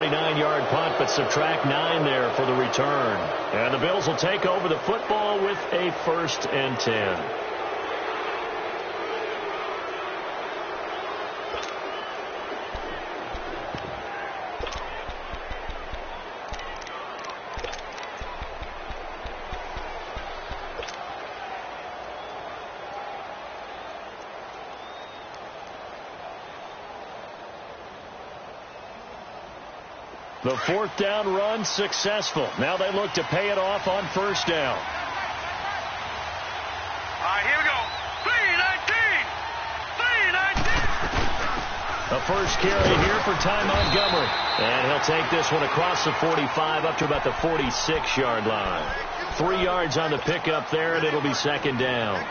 49-yard punt, but subtract 9 there for the return. And the Bills will take over the football with a 1st and 10. The 4th down run successful. Now they look to pay it off on 1st down. All right, here we go. 3-19. The first carry here for Ty Montgomery. And he'll take this one across the 45 up to about the 46-yard line. 3 yards on the pickup there, and it'll be 2nd down.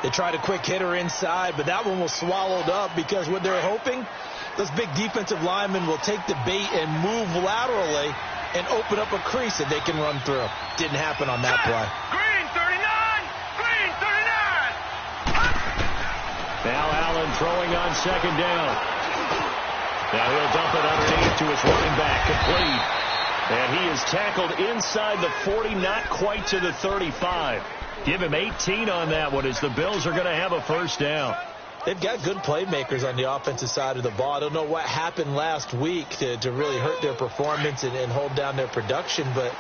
They tried a quick hitter inside, but that one was swallowed up because what they're hoping, those big defensive linemen will take the bait and move laterally and open up a crease that they can run through. Didn't happen on that play. Green 39. Now Allen throwing on 2nd down. Now he'll dump it underneath to his running back, complete. And he is tackled inside the 40, not quite to the 35. Give him 18 on that one as the Bills are going to have a 1st down. They've got good playmakers on the offensive side of the ball. I don't know what happened last week to really hurt their performance and hold down their production, but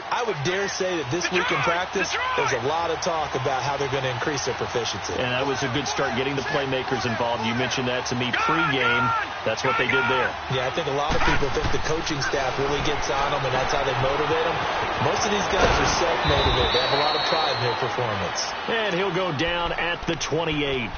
I would dare say that this week in practice, there's a lot of talk about how they're going to increase their proficiency. And that was a good start, getting the playmakers involved. You mentioned that to me pregame. That's what they did there. Yeah, I think a lot of people think the coaching staff really gets on them, and that's how they motivate them. Most of these guys are self-motivated. They have a lot of pride in their performance. And he'll go down at the 28.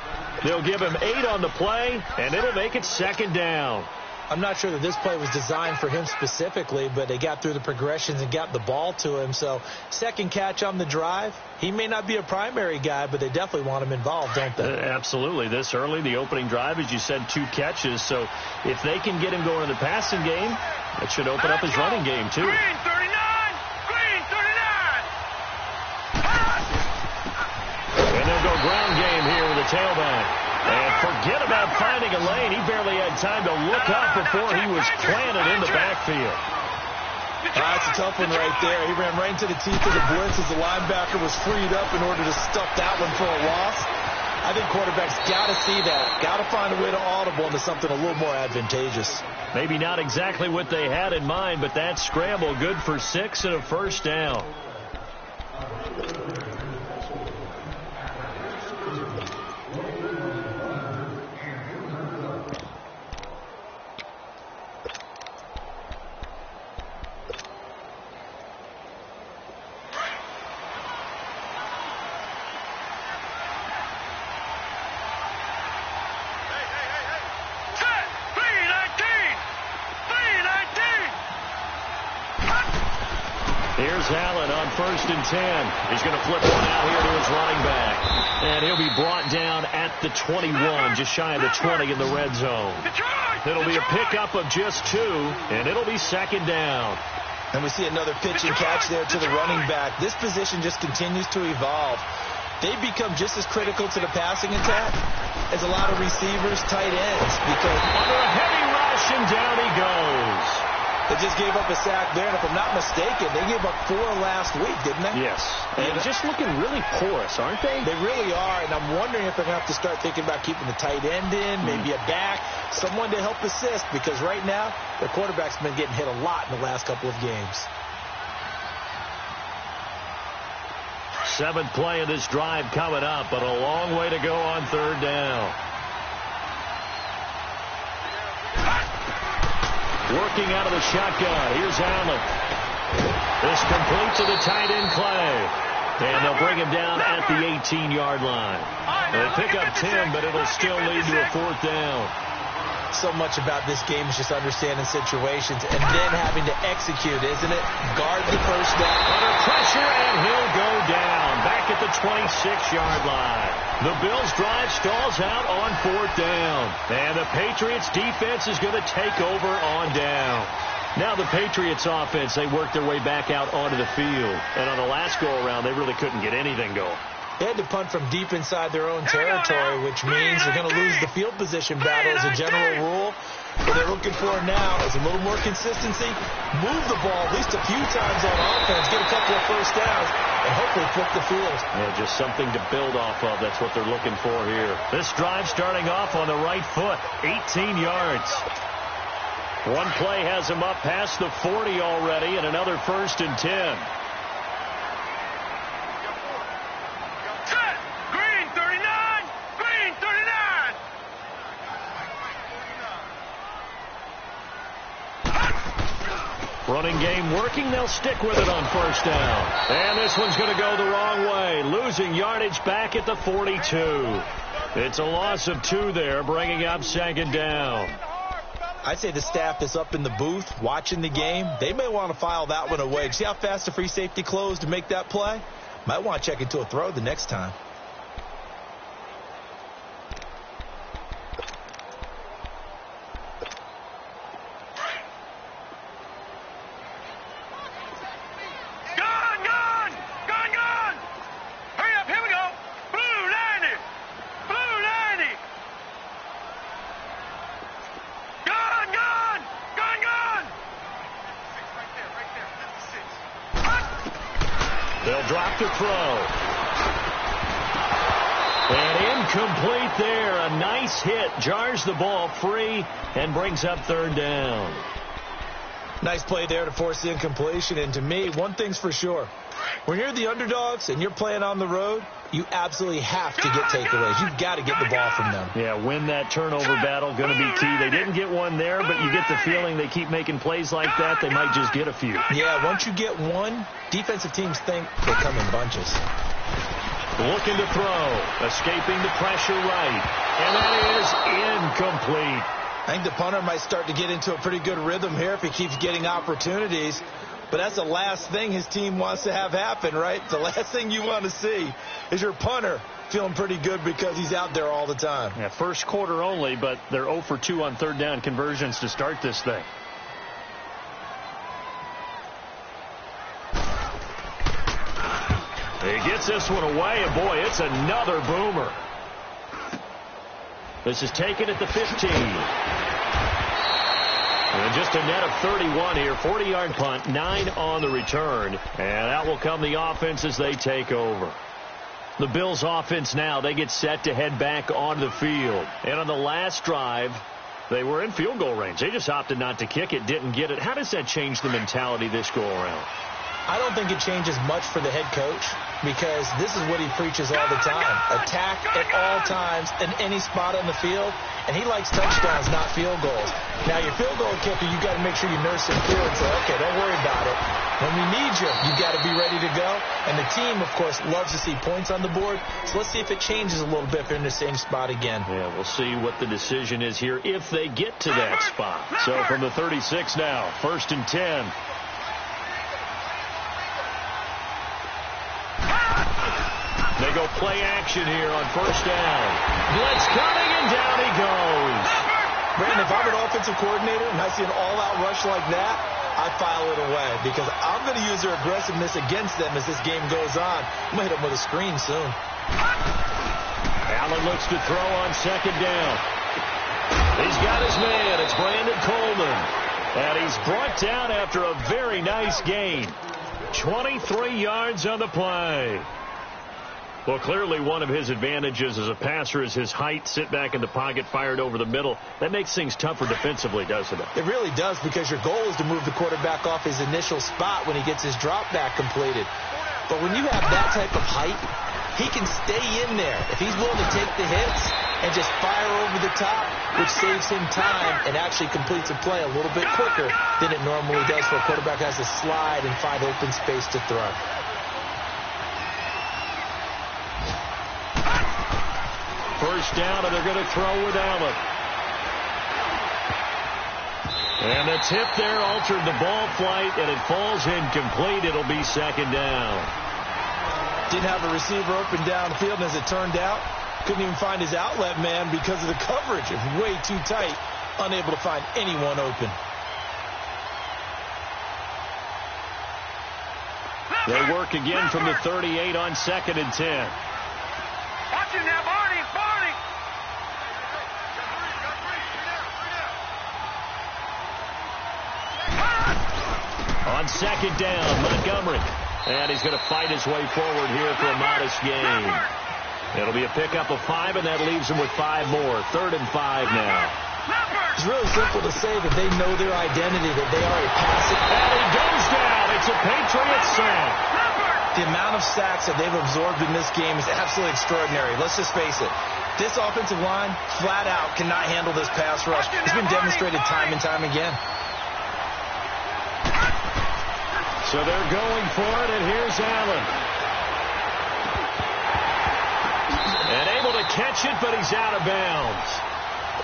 They'll give him 8 on the play, and it'll make it 2nd down. I'm not sure that this play was designed for him specifically, but they got through the progressions and got the ball to him. So, second catch on the drive. He may not be a primary guy, but they definitely want him involved, don't they? Absolutely. This early, the opening drive, as you said, 2 catches. So, if they can get him going in the passing game, it should open up his running game, too. Green 39. Green 39. And they'll go ground game here with a tailback. And forget about finding a lane. He barely had time to look up before he was planted in the backfield. That's a tough one right there. He ran right into the teeth of the blitz as the linebacker was freed up in order to stuff that one for a loss. I think quarterbacks got to see that. Got to find a way to audible into something a little more advantageous. Maybe not exactly what they had in mind, but that scramble good for 6 and a 1st down. Here's Allen on 1st and 10. He's going to flip one out here to his running back. And he'll be brought down at the 21, just shy of the 20 in the red zone. It'll be a pickup of just 2, and it'll be 2nd down. And we see another pitch and catch there to the running back. This position just continues to evolve. They become just as critical to the passing attack as a lot of receivers, tight ends, because under a heavy rush, and down he goes. They just gave up a sack there, and if I'm not mistaken, they gave up 4 last week, didn't they? Yes. And just looking really porous, aren't they? They really are, and I'm wondering if they're going to have to start thinking about keeping the tight end in, maybe a back, someone to help assist, because right now, their quarterback's been getting hit a lot in the last couple of games. 7th play of this drive coming up, but a long way to go on 3rd down. Working out of the shotgun. Here's Allen. This complete to the tight end, Clay. And they'll bring him down at the 18-yard line. They pick up 10, but it'll still lead to a 4th down. So much about this game is just understanding situations and then having to execute, isn't it? Guard the first down. Under pressure, and he'll go down. Back at the 26-yard line. The Bills' drive stalls out on 4th down. And the Patriots' defense is going to take over on down. Now the Patriots' offense, they work their way back out onto the field. And on the last go-around, they really couldn't get anything going. They had to punt from deep inside their own territory, which means they're going to lose the field position battle as a general rule. What they're looking for now is a little more consistency, move the ball at least a few times on offense, get a couple of first downs, and hopefully flip the field. Yeah, just something to build off of. That's what they're looking for here. This drive starting off on the right foot, 18 yards. One play has him up past the 40 already, and another 1st and 10. Green 39! Green 39! Running game working. They'll stick with it on 1st down. And this one's going to go the wrong way. Losing yardage back at the 42. It's a loss of 2 there, bringing up 2nd down. I'd say the staff is up in the booth watching the game. They may want to file that one away. See how fast the free safety closed to make that play? Might want to check into a throw the next time. They'll drop the throw. And incomplete there. A nice hit. Jars the ball free and brings up 3rd down. Nice play there to force the incompletion. And to me, one thing's for sure. When you're the underdogs and you're playing on the road, you absolutely have to get takeaways. You've got to get the ball from them. Yeah, win that turnover battle, going to be key. They didn't get one there, but you get the feeling they keep making plays like that, they might just get a few. Yeah, once you get one, defensive teams think they come in bunches. Looking to throw, escaping the pressure right, and that is incomplete. I think the punter might start to get into a pretty good rhythm here if he keeps getting opportunities. But that's the last thing his team wants to have happen, right? The last thing you want to see is your punter feeling pretty good because he's out there all the time. Yeah, first quarter only, but they're 0 for 2 on 3rd down conversions to start this thing. He gets this one away, and boy, it's another boomer. This is taken at the 15. And just a net of 31 here. 40-yard punt, 9 on the return. And out will come the offense as they take over. The Bills offense now, they get set to head back onto the field. And on the last drive, they were in field goal range. They just opted not to kick it, didn't get it. How does that change the mentality this go around? I don't think it changes much for the head coach because this is what he preaches all the time. Attack at all times in any spot on the field, and he likes touchdowns, not field goals. Now, your field goal kicker, you got to make sure you nurse him through and say, okay, don't worry about it. When we need you, you got to be ready to go. And the team, of course, loves to see points on the board. So let's see if it changes a little bit if they're in the same spot again. Yeah, we'll see what the decision is here if they get to that spot. So from the 36 now, 1st and 10. They go play action here on 1st down. Blitz coming, and down he goes. Brandon, if I'm an offensive coordinator and I see an all-out rush like that, I file it away because I'm going to use their aggressiveness against them as this game goes on. I'm going to hit them with a screen soon. Allen looks to throw on 2nd down. He's got his man. It's Brandon Coleman. And he's brought down after a very nice gain. 23 yards on the play. Well, clearly one of his advantages as a passer is his height. Sit back in the pocket, fired over the middle. That makes things tougher defensively, doesn't it? It really does because your goal is to move the quarterback off his initial spot when he gets his drop back completed. But when you have that type of height, he can stay in there. If he's willing to take the hits and just fire over the top, which saves him time and actually completes a play a little bit quicker than it normally does for a quarterback has to slide and find open space to throw. First down, and they're going to throw with Allen. And the tip there altered the ball flight, and it falls incomplete. It'll be 2nd down. Didn't have a receiver open downfield, and as it turned out, couldn't even find his outlet man because of the coverage. It was way too tight, unable to find anyone open. They work again from the 38 on 2nd and 10. Watch him now, Barney. On second down, Montgomery. And he's going to fight his way forward here for a modest gain. It'll be a pickup of 5, and that leaves him with 5 more. 3rd and 5 now. It's really simple to say that they know their identity, that they are a passing. And he goes down. It's a Patriot sack. The amount of sacks that they've absorbed in this game is absolutely extraordinary. Let's just face it. This offensive line, flat out, cannot handle this pass rush. It's been demonstrated time and time again. So they're going for it, and here's Allen. And able to catch it, but he's out of bounds.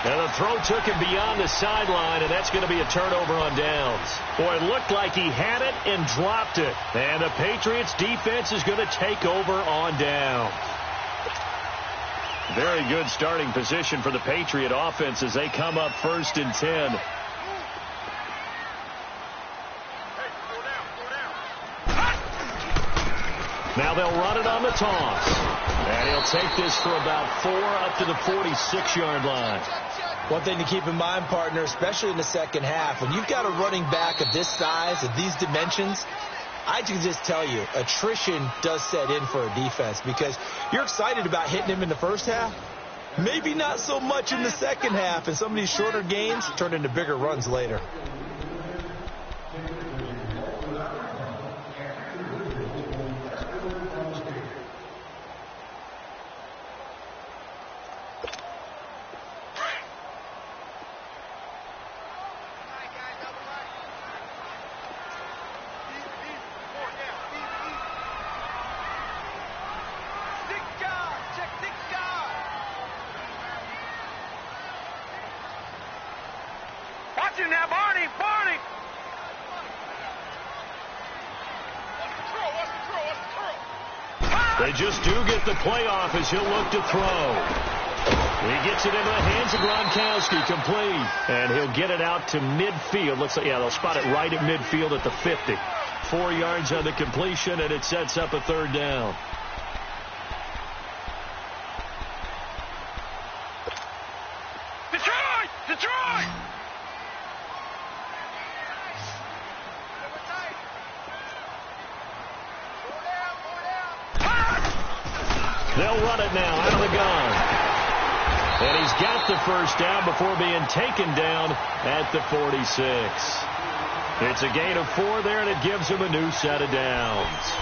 And the throw took him beyond the sideline, and that's going to be a turnover on downs. Boy, it looked like he had it and dropped it. And the Patriots defense is going to take over on down. Very good starting position for the Patriot offense as they come up 1st and 10. Now they'll run it on the toss. And he'll take this for about 4 up to the 46-yard line. One thing to keep in mind, partner, especially in the second half, when you've got a running back of this size, of these dimensions, I can just tell you, attrition does set in for a defense because you're excited about hitting him in the first half. Maybe not so much in the second half, and some of these shorter gains turn into bigger runs later. Now, Barney! They just do get the playoff as he'll look to throw. He gets it into the hands of Gronkowski, complete. And he'll get it out to midfield. Looks like, yeah, they'll spot it right at midfield at the 50. 4 yards on the completion, and it sets up a 3rd down. Detroit! They'll run it now out of the gun. And he's got the 1st down before being taken down at the 46. It's a gain of 4 there, and it gives him a new set of downs.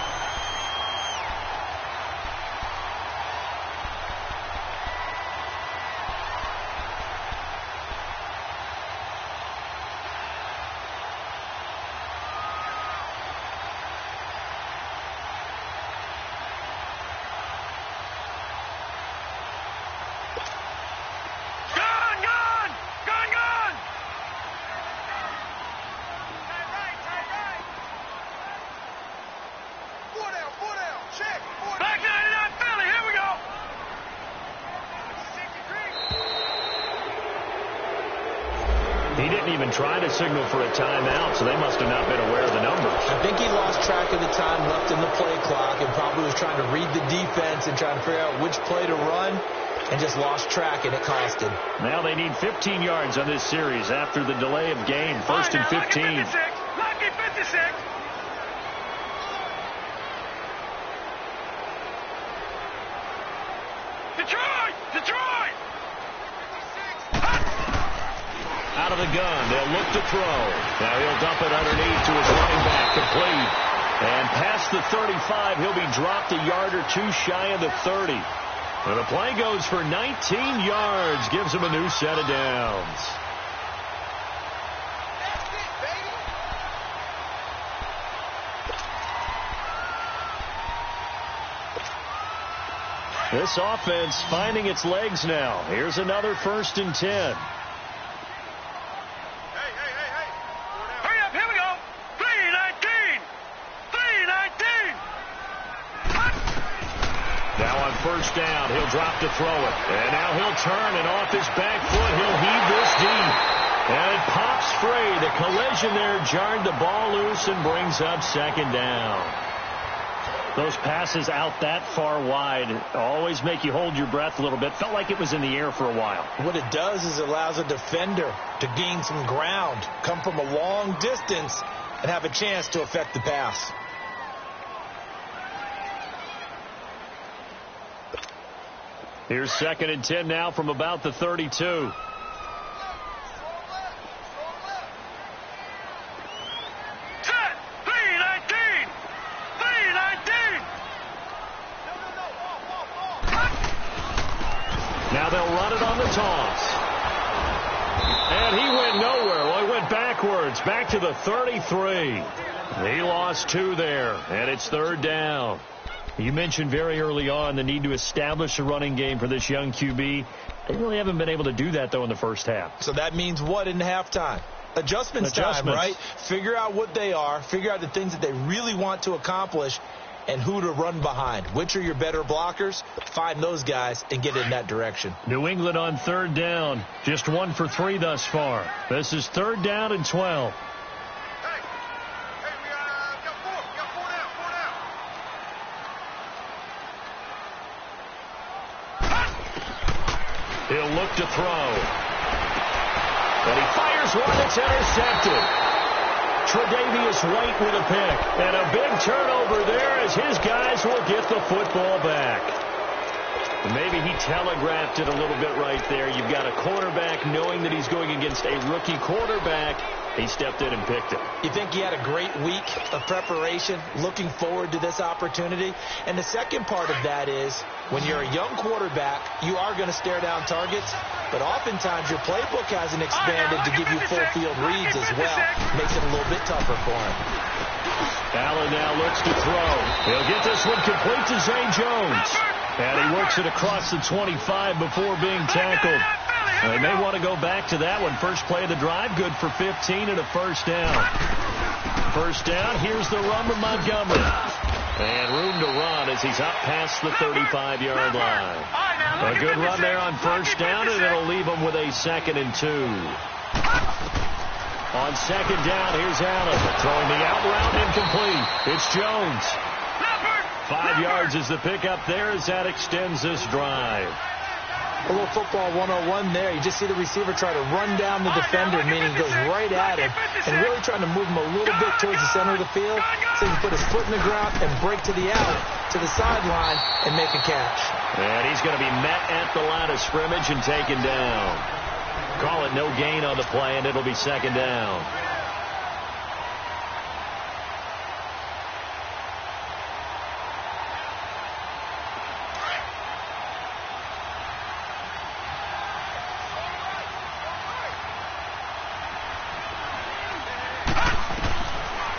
He didn't even try to signal for a timeout, so they must have not been aware of the numbers. I think he lost track of the time left in the play clock and probably was trying to read the defense and trying to figure out which play to run and just lost track, and it cost him. Now they need 15 yards on this series after the delay of game. 1st and 15. Lucky 56. Detroit! Out of the gun. They'll look to throw. Now he'll dump it underneath to his running back, complete. And past the 35, he'll be dropped a yard or 2 shy of the 30. And the play goes for 19 yards. Gives him a new set of downs. This offense finding its legs now. Here's another 1st and 10. Hurry up, here we go. 3-19. Now on 1st down, he'll drop to throw it. And now he'll turn, and off his back foot, he'll heave this deep. And it pops free. The collision there jarred the ball loose and brings up 2nd down. Those passes out that far wide always make you hold your breath a little bit. Felt like it was in the air for a while. What it does is it allows a defender to gain some ground, come from a long distance, and have a chance to affect the pass. Here's 2nd and 10 now from about the 32. Now they'll run it on the toss. And he went nowhere. Well, he went backwards, back to the 33. He lost 2 there, and it's 3rd down. You mentioned very early on the need to establish a running game for this young QB. They really haven't been able to do that, though, in the first half. So that means what in halftime? Adjustments time, right? Figure out what they are, figure out the things that they really want to accomplish, and who to run behind. Which are your better blockers? Find those guys and get in that direction. New England on 3rd down. Just 1 for 3 thus far. This is 3rd down and 12. He'll look to throw. And he fires one that's intercepted. Tre'Davious White with a pick. And a big turnover there as his guys will get the football back. Maybe he telegraphed it a little bit right there. You've got a quarterback knowing that he's going against a rookie quarterback. He stepped in and picked it. You think he had a great week of preparation, looking forward to this opportunity? And the second part of that is, when you're a young quarterback, you are going to stare down targets, but oftentimes your playbook hasn't expanded to give you full field reads as well. Makes it a little bit tougher for him. Allen now looks to throw. He'll get this one complete to Zay Jones. And he works it across the 25 before being tackled. They may want to go back to that one. First play of the drive, good for 15 and a first down. First down, here's the run from Montgomery. And room to run as he's up past the 35-yard line. A good run there on first down, and it'll leave him with a 2nd and 2. On 2nd down, here's Allen. Throwing the out route, incomplete. It's Jones. 5 yards is the pickup there as that extends this drive. A little football 101 there. You just see the receiver try to run down the defender, meaning he goes right at him, and really trying to move him a little bit towards the center of the field so he can put his foot in the ground and break to the out, to the sideline, and make a catch. And he's going to be met at the line of scrimmage and taken down. Call it no gain on the play, and it'll be 2nd down.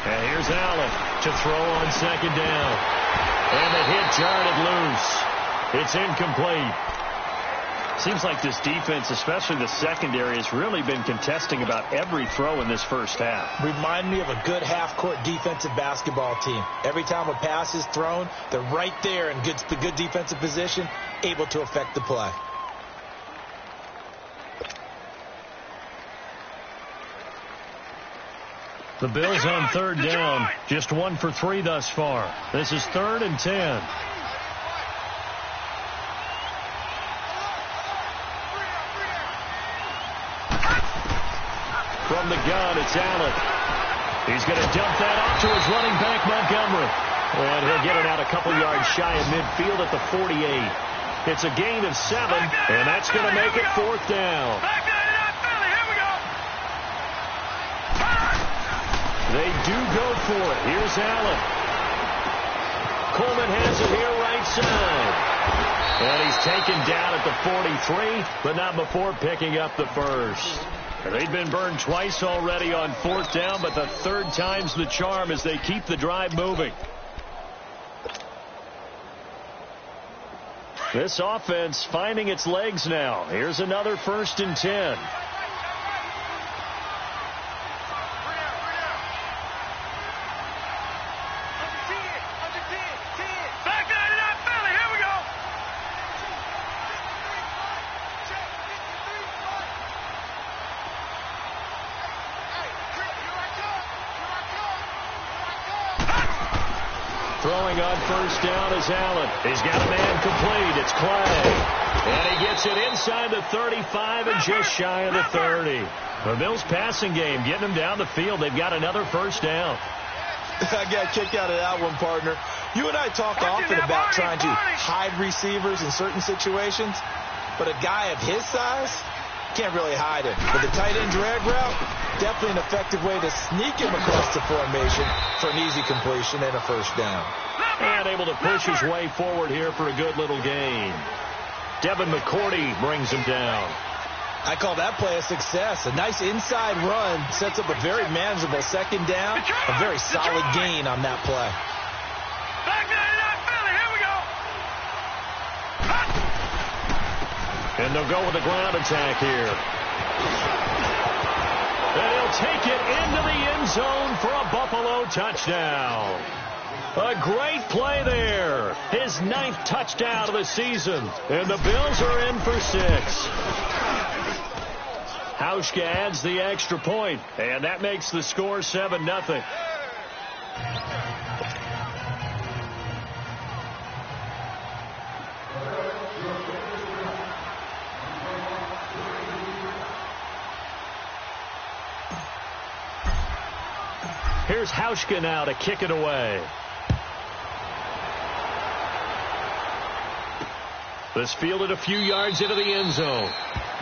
And here's Allen to throw on 2nd down. And the hit jarred loose. It's incomplete. Seems like this defense, especially the secondary, has really been contesting about every throw in this first half. Remind me of a good half-court defensive basketball team. Every time a pass is thrown, they're right there in good defensive position, able to affect the play. The Bills on 3rd down. Just 1 for 3 thus far. This is 3rd and 10. From the gun, it's Allen. He's going to dump that off to his running back, Montgomery. And he'll get it out a couple yards shy of midfield at the 48. It's a gain of 7, and that's going to make it 4th down. They do go for it. Here's Allen. Coleman has it here right side. And he's taken down at the 43, but not before picking up the first. They've been burned twice already on 4th down, but the 3rd time's the charm as they keep the drive moving. This offense finding its legs now. Here's another 1st and 10. Throwing on first down is Allen. He's got a man complete. It's Clay. And he gets it inside the 35 and just shy of the 30. The Bills passing game getting them down the field. They've got another first down. I got kicked out of that one, partner. You and I talk often about trying to hide receivers in certain situations, but a guy of his size can't really hide him. But the tight end drag route, definitely an effective way to sneak him across the formation for an easy completion and a first down. And able to push his way forward here for a good little gain. Devin McCourty brings him down. I call that play a success. A nice inside run sets up a very manageable second down. A very solid gain on that play. And they'll go with the ground attack here. And he'll take it into the end zone for a Buffalo touchdown. A great play there. His 9th touchdown of the season. And the Bills are in for 6. Hauschka adds the extra point, and that makes the score 7-0. Here's Hauschka now to kick it away. This fielded a few yards into the end zone.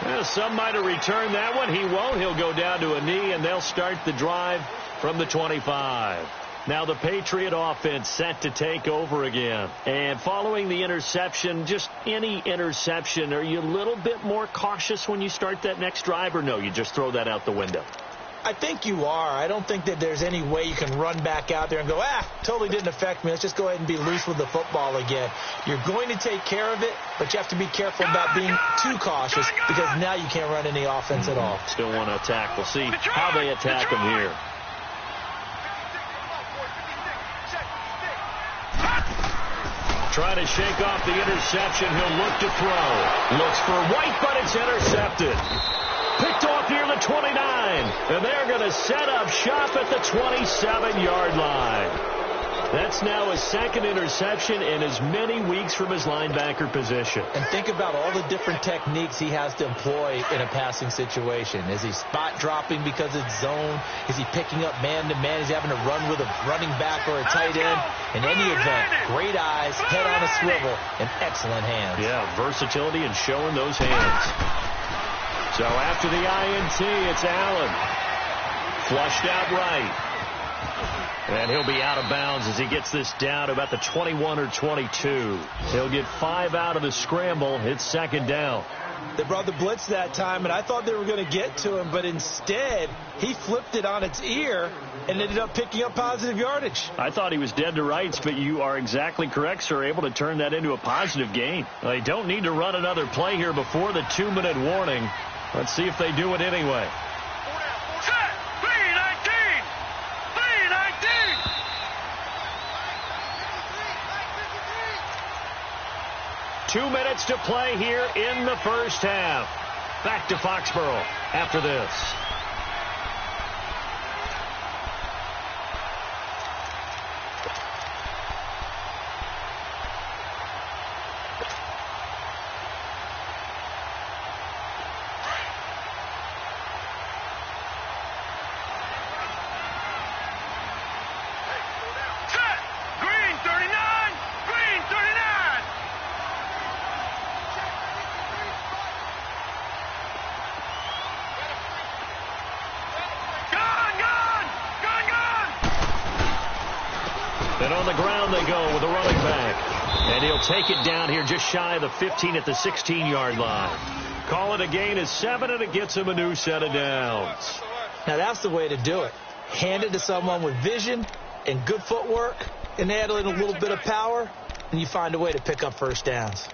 Well, some might have returned that one. He won't. He'll go down to a knee, and they'll start the drive from the 25. Now the Patriot offense set to take over again. And following the interception, just any interception, are you a little bit more cautious when you start that next drive, or no, you just throw that out the window? I think you are. I don't think that there's any way you can run back out there and go, totally didn't affect me. Let's just go ahead and be loose with the football again. You're going to take care of it, but you have to be careful about being too cautious because now you can't run any offense at all. Still want to attack. We'll see how they attack them here. Trying to shake off the interception. He'll look to throw. Looks for White, but it's intercepted. Picked off near the 29, and they're going to set up shop at the 27-yard line. That's now his 2nd interception in as many weeks from his linebacker position. And think about all the different techniques he has to employ in a passing situation. Is he spot dropping because it's zone? Is he picking up man-to-man? Is he having to run with a running back or a tight end? In any event, great eyes, head on a swivel, and excellent hands. Yeah, versatility and showing those hands. So after the INT, it's Allen. Flushed out right. And he'll be out of bounds as he gets this down to about the 21 or 22. He'll get 5 out of the scramble. It's 2nd down. They brought the blitz that time, and I thought they were going to get to him, but instead he flipped it on its ear and ended up picking up positive yardage. I thought he was dead to rights, but you are exactly correct, sir, able to turn that into a positive gain. They don't need to run another play here before the 2-minute warning. Let's see if they do it anyway. Set! 319! 319! 2 minutes to play here in the first half. Back to Foxborough after this. And on the ground they go with a running back. And he'll take it down here just shy of the 15 at the 16-yard line. Call it a gain of 7, and it gets him a new set of downs. Now that's the way to do it. Hand it to someone with vision and good footwork, and add in a little bit of power, and you find a way to pick up first downs.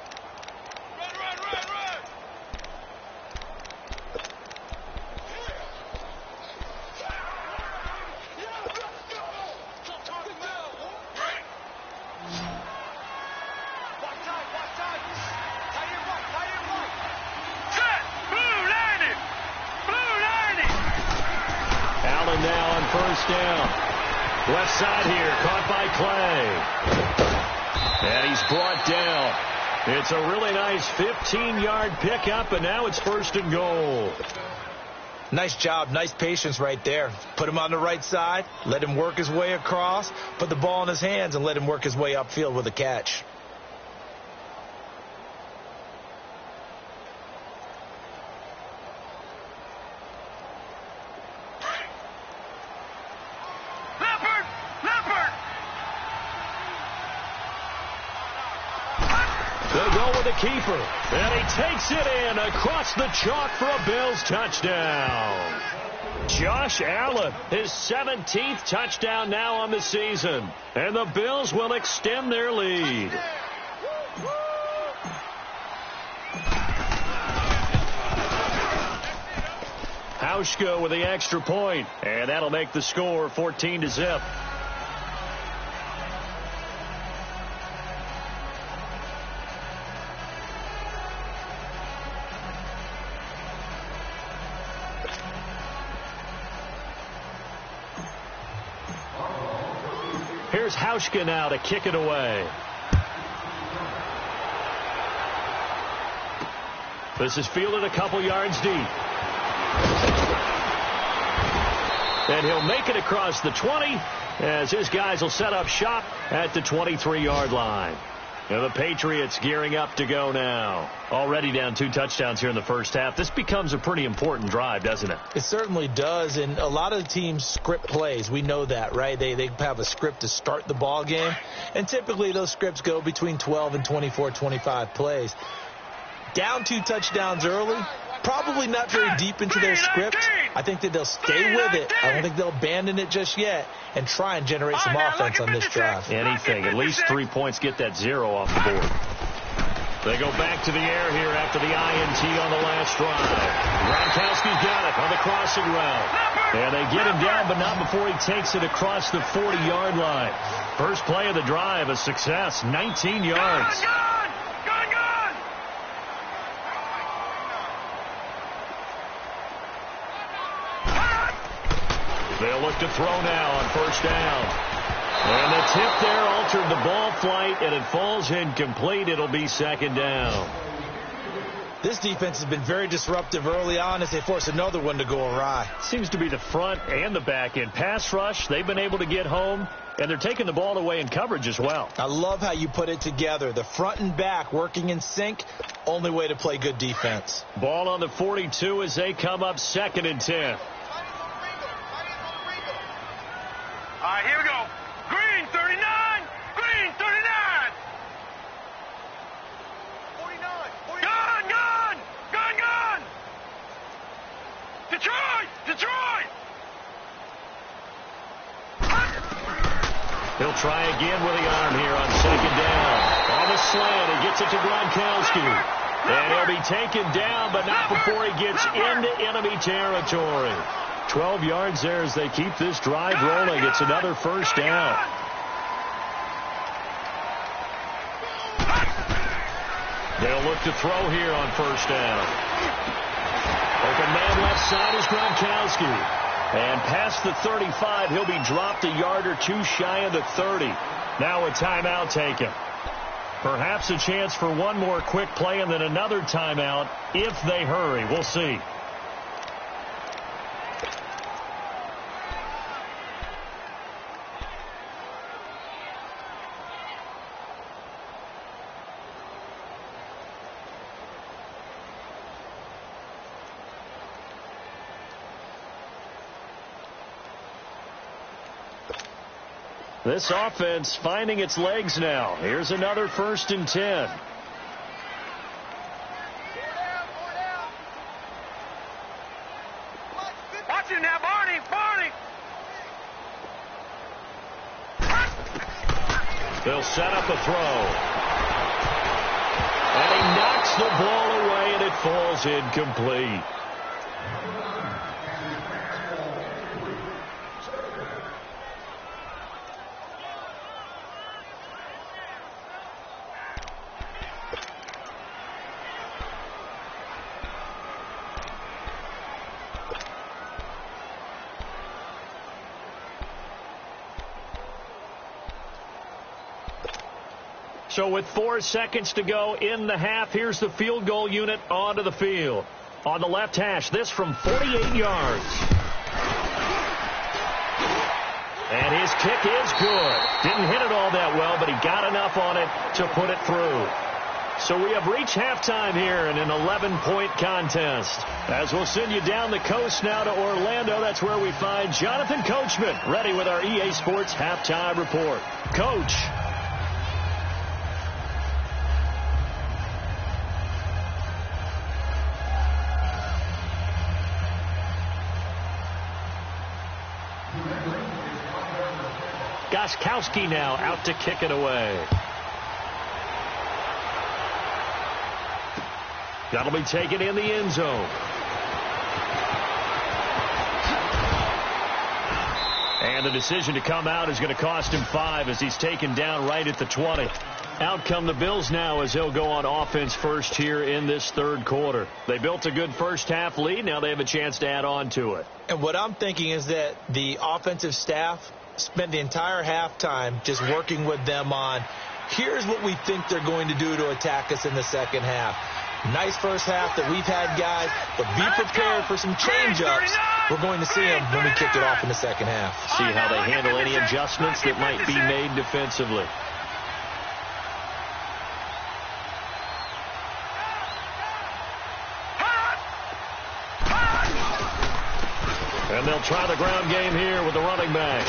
Allen now on first down. Left side here, caught by Clay. And he's brought down. It's a really nice 15-yard pickup, and now it's 1st and goal. Nice job, nice patience right there. Put him on the right side, let him work his way across, put the ball in his hands, and let him work his way upfield with a catch. They'll go with the keeper, and he takes it in across the chalk for a Bills touchdown. Josh Allen, his 17th touchdown now on the season, and the Bills will extend their lead. Hauschka with the extra point, and that'll make the score 14-0. Here's Hauschka now to kick it away. This is fielded a couple yards deep. And he'll make it across the 20 as his guys will set up shop at the 23-yard line. And the Patriots gearing up to go now. Already down 2 touchdowns here in the first half. This becomes a pretty important drive, doesn't it? It certainly does, and a lot of the teams script plays. We know that, right? They have a script to start the ball game, and typically those scripts go between 12 and 24, 25 plays. Down 2 touchdowns early, probably not very deep into their script. I think that they'll stay with it. I don't think they'll abandon it just yet and try and generate some offense on this drive. Anything. At least 3 points, get that 0 off the board. They go back to the air here after the INT on the last drive. Gronkowski's got it on the crossing route. And they get him down, but not before he takes it across the 40-yard line. First play of the drive, a success, 19 yards. They'll look to throw now on first down. And the tip there altered the ball flight, and it falls incomplete. It'll be 2nd down. This defense has been very disruptive early on as they force another one to go awry. Seems to be the front and the back end. Pass rush, they've been able to get home, and they're taking the ball away in coverage as well. I love how you put it together. The front and back working in sync, only way to play good defense. Ball on the 42 as they come up 2nd and 10. All right, here we go. Green, 39. Green, 39. 49. Gun, gun. Gun, gun. Detroit, Detroit. He'll try again with the arm here on 2nd down. On the slant, he gets it to Gronkowski. And he'll be taken down, but not before he gets into enemy territory. 12 yards there as they keep this drive rolling. It's another first down. They'll look to throw here on first down. Open man left side is Gronkowski. And past the 35, he'll be dropped a yard or 2 shy of the 30. Now a timeout taken. Perhaps a chance for one more quick play and then another timeout if they hurry. We'll see. This offense finding its legs now. Here's another 1st and 10. Watch it now, Barney, Barney. They'll set up a throw. And he knocks the ball away, and it falls incomplete. So with 4 seconds to go in the half, here's the field goal unit onto the field. On the left hash, this from 48 yards. And his kick is good. Didn't hit it all that well, but he got enough on it to put it through. So we have reached halftime here in an 11-point contest. As we'll send you down the coast now to Orlando, that's where we find Jonathan Coachman, ready with our EA Sports halftime report. Coach. Gostkowski now out to kick it away. That'll be taken in the end zone. And the decision to come out is going to cost him 5 as he's taken down right at the 20. Out come the Bills now as they'll go on offense first here in this third quarter. They built a good first half lead. Now they have a chance to add on to it. And what I'm thinking is that the offensive staff spent the entire halftime just working with them on, here's what we think they're going to do to attack us in the second half. Nice first half that we've had, guys, but be prepared for some change-ups. We're going to see them when we kick it off in the second half. See how they handle any adjustments that might be made defensively. And they'll try the ground game here with the running back.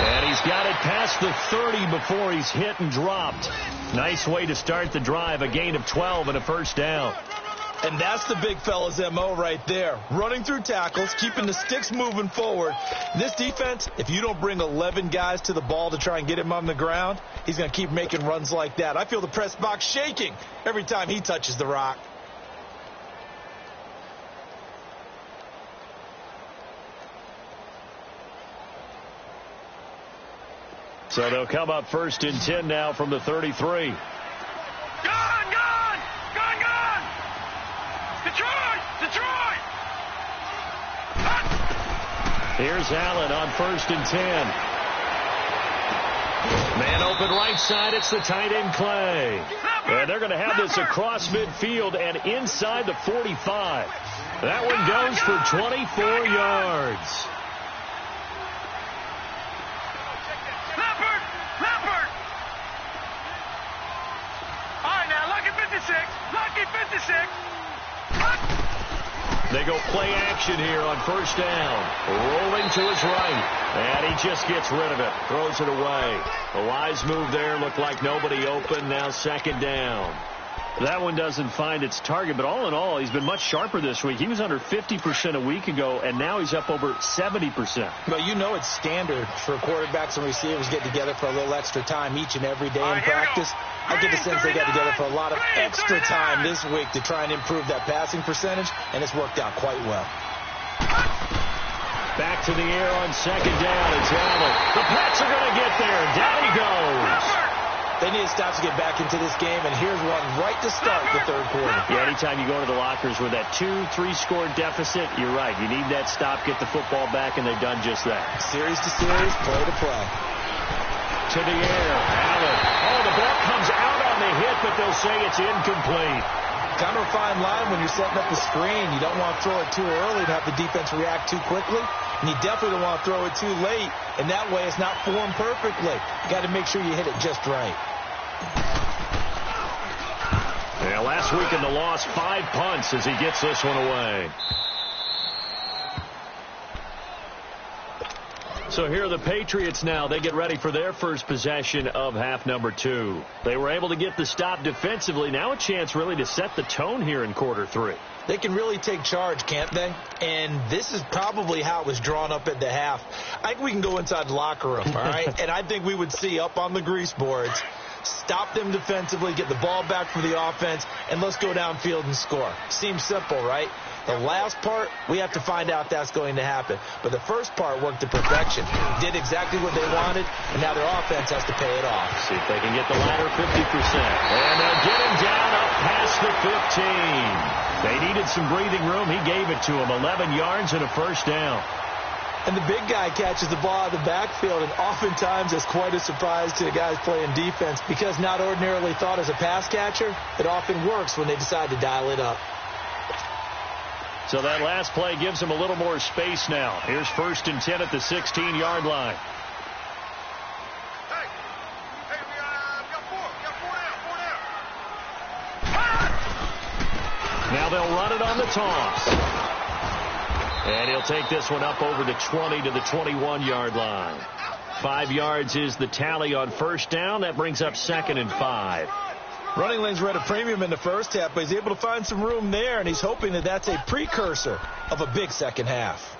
And he's got it past the 30 before he's hit and dropped. Nice way to start the drive, a gain of 12 and a first down. And that's the big fella's MO right there. Running through tackles, keeping the sticks moving forward. This defense, if you don't bring 11 guys to the ball to try and get him on the ground, he's going to keep making runs like that. I feel the press box shaking every time he touches the rock. So they'll come up first and 10 now from the 33. Gone! Detroit! Here's Allen on first and 10. Man open right side. It's the tight end Clay. And they're going to have this across midfield and inside the 45. That one goes for 24 yards. Lucky 56. They go play action here on first down. Rolling to his right. And he just gets rid of it. Throws it away. A wise move there. Looked like nobody open. Now second down. That one doesn't find its target, but all in all, he's been much sharper this week. He was under 50% a week ago, and now he's up over 70%. Well, you know it's standard for quarterbacks and receivers get together for a little extra time each and every day in practice. I get the sense they got together for a lot of extra time this week to try and improve that passing percentage, and it's worked out quite well. Back to the air on second down. It's Allen. The Pats are going to get there. Down he goes. They need to stop to get back into this game, and here's one right to start the third quarter. Yeah, anytime you go into the lockers with that 2-3 score deficit, you're right. You need that stop, get the football back, and they've done just that. Series to series, play to play. To the air, Allen. Oh, the ball comes out on the hit, but they'll say it's incomplete. Kind of a fine line when you're setting up the screen. You don't want to throw it too early to have the defense react too quickly, and you definitely don't want to throw it too late, and that way it's not formed perfectly. You got to make sure you hit it just right. Yeah, last week in the loss, 5 punts as he gets this one away. So here are the Patriots now. They get ready for their first possession of half number 2. They were able to get the stop defensively. Now a chance really to set the tone here in quarter 3. They can really take charge, can't they? And this is probably how it was drawn up at the half. I think we can go inside the locker room, all right? And I think we would see up on the grease boards, stop them defensively, get the ball back for the offense, and let's go downfield and score. Seems simple, right? The last part, we have to find out that's going to happen. But the first part worked to perfection. Did exactly what they wanted, and now their offense has to pay it off. See if they can get the latter 50%. And they'll get him down up past the 15. They needed some breathing room. He gave it to him. 11 yards and a first down. And the big guy catches the ball out of the backfield, and oftentimes it's quite a surprise to the guys playing defense because not ordinarily thought as a pass catcher, it often works when they decide to dial it up. So that last play gives him a little more space now. Here's 1st and 10 at the 16-yard line. Now they'll run it on the toss. And he'll take this one up over the 20 to the 21-yard line. 5 yards is the tally on 1st down. That brings up 2nd and 5. Running lanes were at a premium in the first half, but he's able to find some room there, and he's hoping that that's a precursor of a big second half.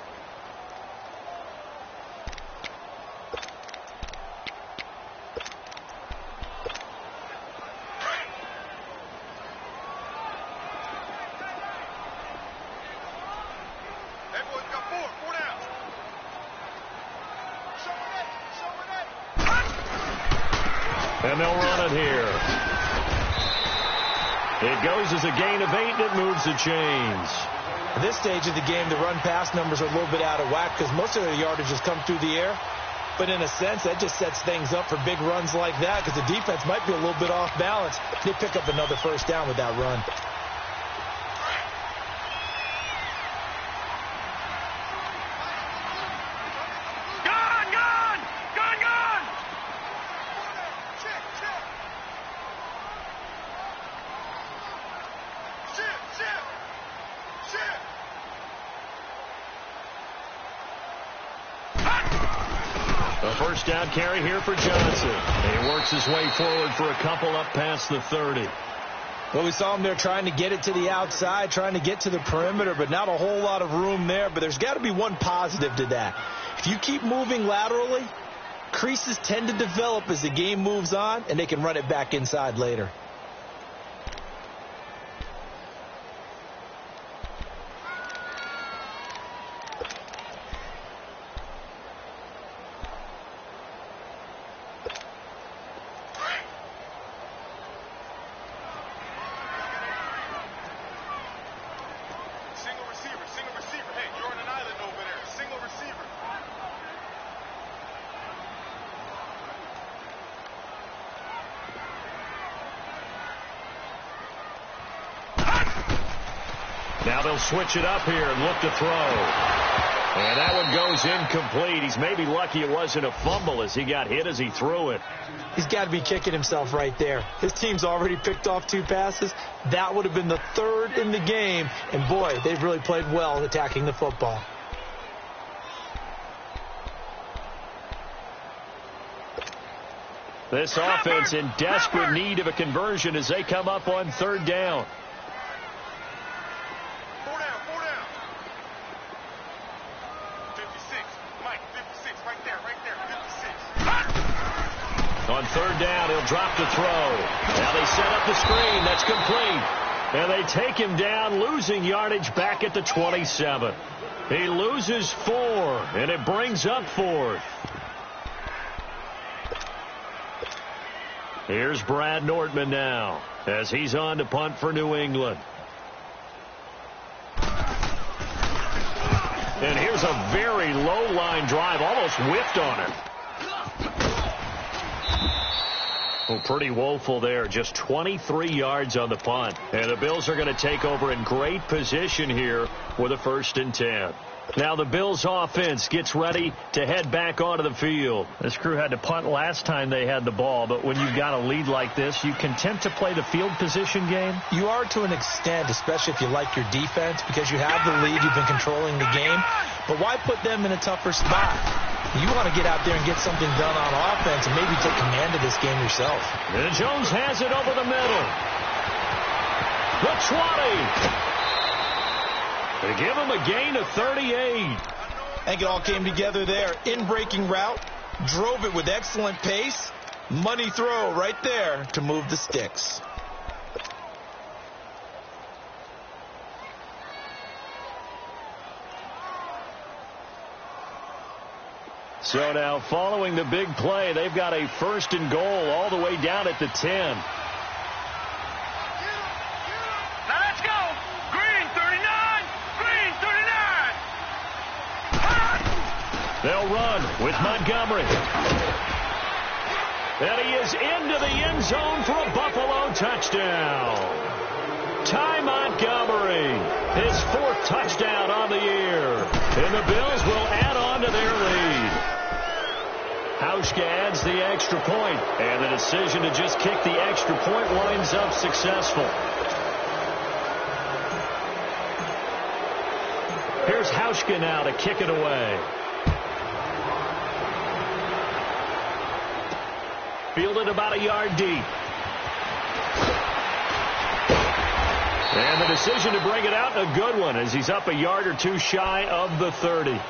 And they'll run it here. It goes as a gain of 8, and it moves the chains. At this stage of the game, the run-pass numbers are a little bit out of whack because most of their yardage has come through the air. But in a sense, that just sets things up for big runs like that because the defense might be a little bit off balance. They pick up another 1st down with that run. A 1st down carry here for Johnson. He works his way forward for a couple up past the 30. Well, we saw him there trying to get it to the outside, trying to get to the perimeter, but not a whole lot of room there. But there's got to be one positive to that. If you keep moving laterally, creases tend to develop as the game moves on, and they can run it back inside later. Now they'll switch it up here and look to throw. And that one goes incomplete. He's maybe lucky it wasn't a fumble as he got hit as he threw it. He's got to be kicking himself right there. His team's already picked off 2 passes. That would have been the 3rd in the game. And, boy, they've really played well attacking the football. This offense in desperate need of a conversion as they come up on 3rd down. On 3rd down, he'll drop the throw. Now they set up the screen. That's complete. And they take him down, losing yardage back at the 27. He loses 4, and it brings up 4th. Here's Brad Nortman now as he's on to punt for New England. And here's a very low line drive, almost whiffed on it. Oh, pretty woeful there. Just 23 yards on the punt. And the Bills are going to take over in great position here with a 1st and 10. Now the Bills offense gets ready to head back onto the field. This crew had to punt last time they had the ball, but when you've got a lead like this, you content to play the field position game? You are to an extent, especially if you like your defense, because you have the lead, you've been controlling the game. But why put them in a tougher spot? You want to get out there and get something done on offense and maybe take command of this game yourself. And Jones has it over the middle. The 20. They give him a gain of 38. I think it all came together there. In-breaking route, drove it with excellent pace. Money throw right there to move the sticks. So now following the big play, they've got a 1st and goal all the way down at the 10. Now let's go. Green 39. Green 39. They'll run with Montgomery. And he is into the end zone for a Buffalo touchdown. Ty Montgomery, his 4th touchdown on the year. And the Bills will add on to their lead. Hauschka adds the extra point, and the decision to just kick the extra point winds up successful. Here's Hauschka now to kick it away. Fielded about a yard deep. And the decision to bring it out, a good one, as he's up a yard or two shy of the 30.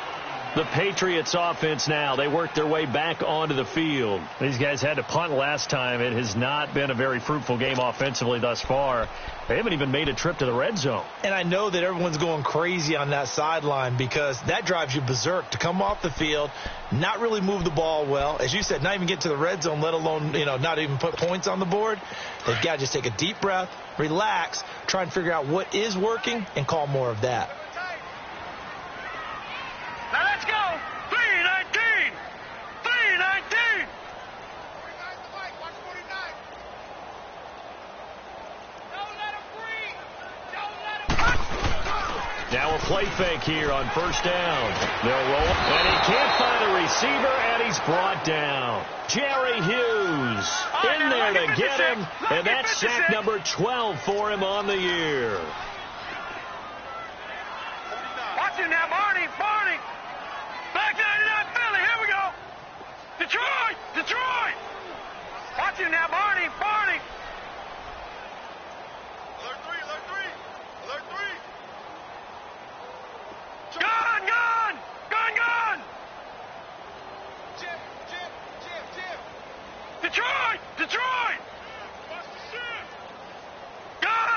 The Patriots offense now, they work their way back onto the field. These guys had to punt last time. It has not been a very fruitful game offensively thus far. They haven't even made a trip to the red zone. And I know that everyone's going crazy on that sideline because that drives you berserk to come off the field, not really move the ball well. As you said, not even get to the red zone, let alone, not even put points on the board. They've got to just take a deep breath, relax, try and figure out what is working, and call more of that. Now let's go. 3-19. 3-19. Now a play fake here on first down. They'll roll, and he can't find a receiver, and he's brought down. Jerry Hughes in there to get him, and that's sack number 12 for him on the year. Watch it now, Barney. Back 99 Philly, here we go. Detroit. Watch it now, Barney. Alert 3. Gun. Jim. Detroit. Gun.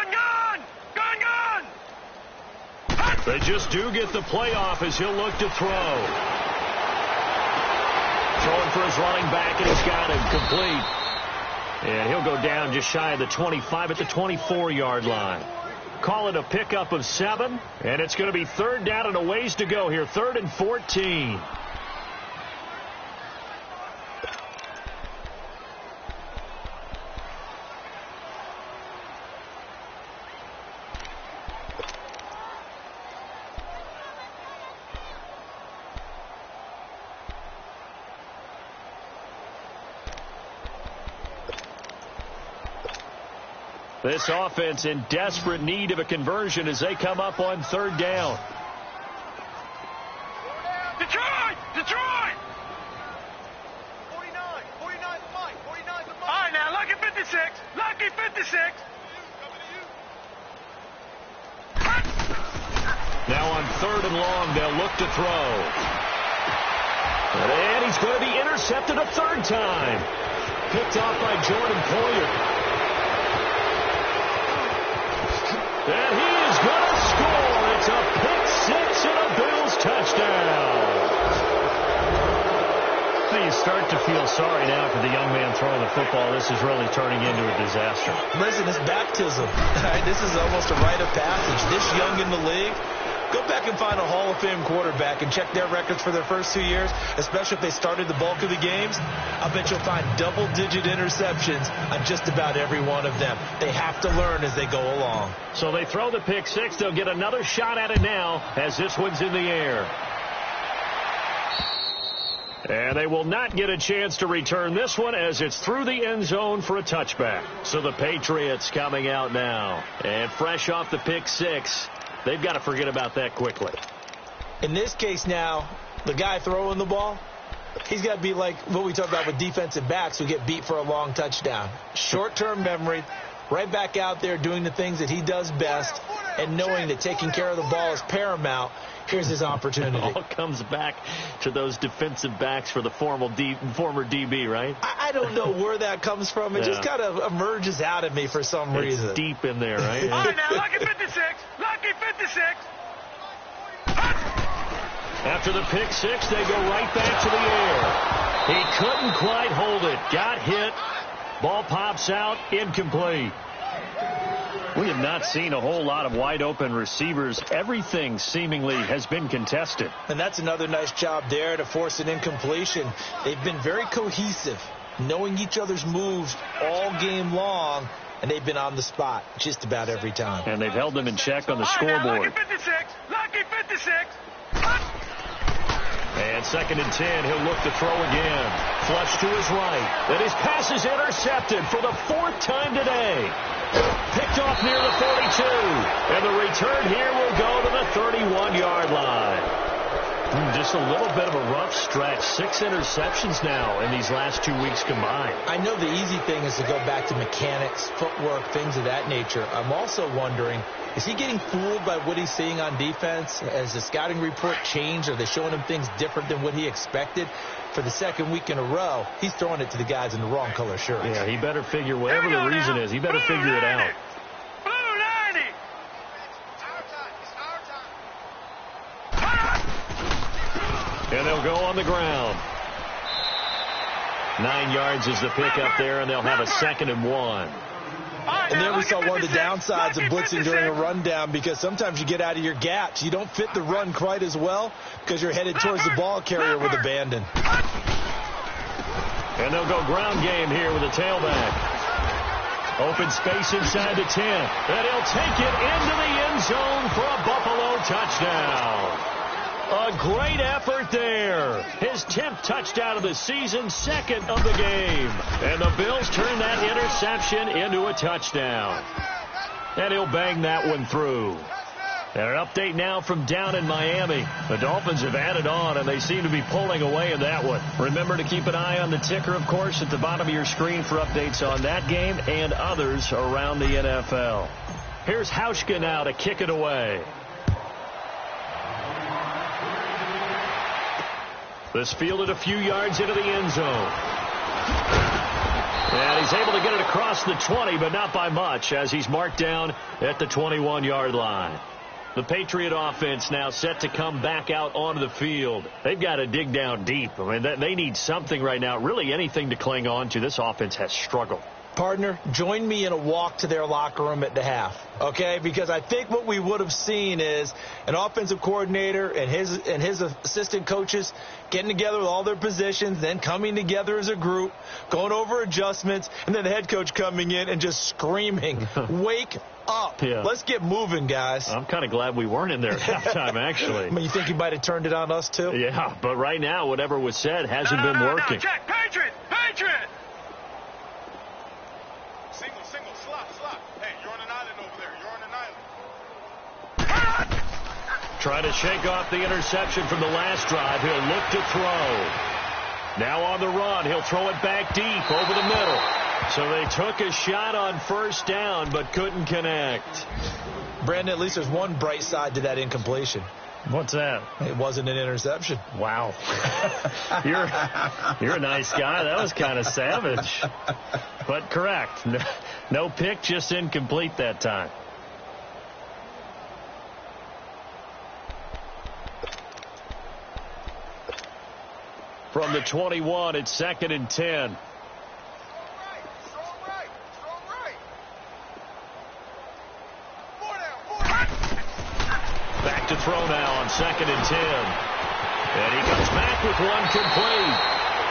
They just do get the playoff as he'll look to throw. Throwing for his running back, and he's got him complete. And he'll go down just shy of the 25 at the 24-yard line. Call it a pickup of 7, and it's going to be 3rd down and a ways to go here, 3rd and 14. This offense in desperate need of a conversion as they come up on 3rd down. Detroit! 49 the mic. All right, now, Lucky 56. Now on 3rd and long, they'll look to throw. And he's going to be intercepted a 3rd time. Picked off by Jordan Poyer. And he is going to score. It's a pick-6 and a Bills touchdown. You start to feel sorry now for the young man throwing the football. This is really turning into a disaster. Listen, it's baptism. This is almost a rite of passage. This young in the league, go back and find a Hall of Fame quarterback and check their records for their first 2 years, especially if they started the bulk of the games. I bet you'll find double-digit interceptions on just about every one of them. They have to learn as they go along. So they throw the pick-6. They'll get another shot at it now as this one's in the air. And they will not get a chance to return this one as it's through the end zone for a touchback. So the Patriots coming out now. And fresh off the pick-6, they've got to forget about that quickly. In this case now, the guy throwing the ball, he's got to be like what we talk about with defensive backs who get beat for a long touchdown. Short-term memory, right back out there doing the things that he does best, and knowing that taking care of the ball is paramount. Here's his opportunity. It all comes back to those defensive backs for the former DB, right? I don't know where that comes from. It just kind of emerges out of me for some reason. It's deep in there, right? All right, now, Lucky 56. After the pick-6, they go right back to the air. He couldn't quite hold it. Got hit. Ball pops out. Incomplete. We have not seen a whole lot of wide open receivers. Everything seemingly has been contested. And that's another nice job there to force an incompletion. They've been very cohesive, knowing each other's moves all game long, and they've been on the spot just about every time. And they've held them in check on the scoreboard. Lucky 56. Lucky 56. And 2nd and 10, he'll look to throw again. Flush to his right. And his pass is intercepted for the 4th time today. Picked off near the 42. And the return here will go to the 31-yard line. Just a little bit of a rough stretch. 6 interceptions now in these last 2 weeks combined. I know the easy thing is to go back to mechanics, footwork, things of that nature. I'm also wondering, is he getting fooled by what he's seeing on defense? Has the scouting report changed? Are they showing him things different than what he expected? For the 2nd week in a row, he's throwing it to the guys in the wrong color shirts. Yeah, he better figure, whatever the reason is, he better figure it out. Blue 90. And they'll go on the ground. 9 yards is the pickup there, and they'll have a 2nd and 1. And then we saw one of the downsides of blitzing during a rundown, because sometimes you get out of your gaps. You don't fit the run quite as well because you're headed towards the ball carrier with abandon. And they'll go ground game here with a tailback. Open space inside the 10. And he'll take it into the end zone for a Buffalo touchdown. A great effort there. His 10th touchdown of the season, 2nd of the game. And the Bills turn that interception into a touchdown. And he'll bang that one through. And an update now from down in Miami. The Dolphins have added on, and they seem to be pulling away in that one. Remember to keep an eye on the ticker, of course, at the bottom of your screen for updates on that game and others around the NFL. Here's Hauschka now to kick it away. This fielded a few yards into the end zone. And he's able to get it across the 20, but not by much, as he's marked down at the 21-yard line. The Patriot offense now set to come back out onto the field. They've got to dig down deep. I mean, they need something right now, really anything to cling on to. This offense has struggled. Partner, join me in a walk to their locker room at the half, okay? Because I think what we would have seen is an offensive coordinator and his assistant coaches getting together with all their positions, then coming together as a group, going over adjustments, and then the head coach coming in and just screaming, wake up. Yeah. Let's get moving, guys. I'm kind of glad we weren't in there at halftime, actually. I mean, you think you might have turned it on us, too? Yeah, but right now, whatever was said hasn't been working. Check, Patriot! Patriot! Single, slot. Hey, you're on an island over there. You're on an island. Trying to shake off the interception from the last drive. He'll look to throw. Now on the run, he'll throw it back deep over the middle. So they took a shot on 1st down, but couldn't connect. Brandon, at least there's one bright side to that incompletion. What's that? It wasn't an interception. Wow. You're a nice guy. That was kind of savage. But correct. No pick, just incomplete that time. From the 21, it's 2nd and 10. Back to throw now on 2nd and 10. And he comes back with one complete.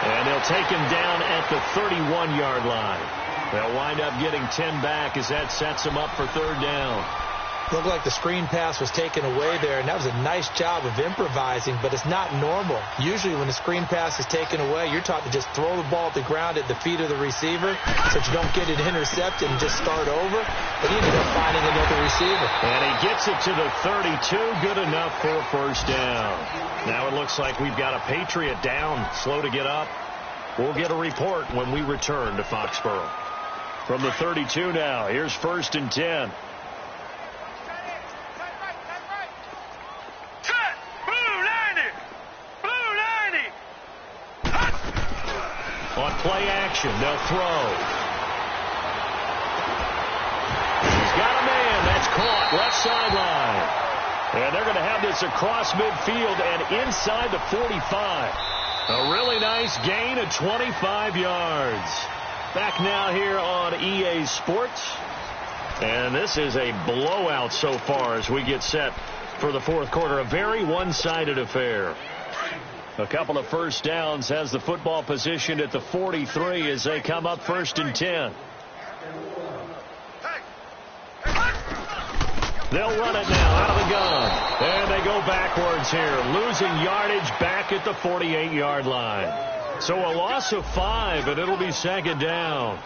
And they'll take him down at the 31-yard line. They'll wind up getting 10 back as that sets him up for 3rd down. Looked like the screen pass was taken away there, and that was a nice job of improvising, but it's not normal. Usually when the screen pass is taken away, you're taught to just throw the ball at the ground at the feet of the receiver so that you don't get it intercepted and just start over. But he ended up finding another receiver. And he gets it to the 32. Good enough for a 1st down. Now it looks like we've got a Patriot down, slow to get up. We'll get a report when we return to Foxborough. From the 32 now, here's 1st and 10. On play action, they'll throw. He's got a man. That's caught. Left sideline. And they're going to have this across midfield and inside the 45. A really nice gain of 25 yards. Back now here on EA Sports. And this is a blowout so far as we get set for the fourth quarter. A very one-sided affair. A couple of first downs has the football positioned at the 43 as they come up 1st and 10. They'll run it now out of the gun. And they go backwards here, losing yardage back at the 48-yard line. So a loss of 5, and it'll be 2nd down.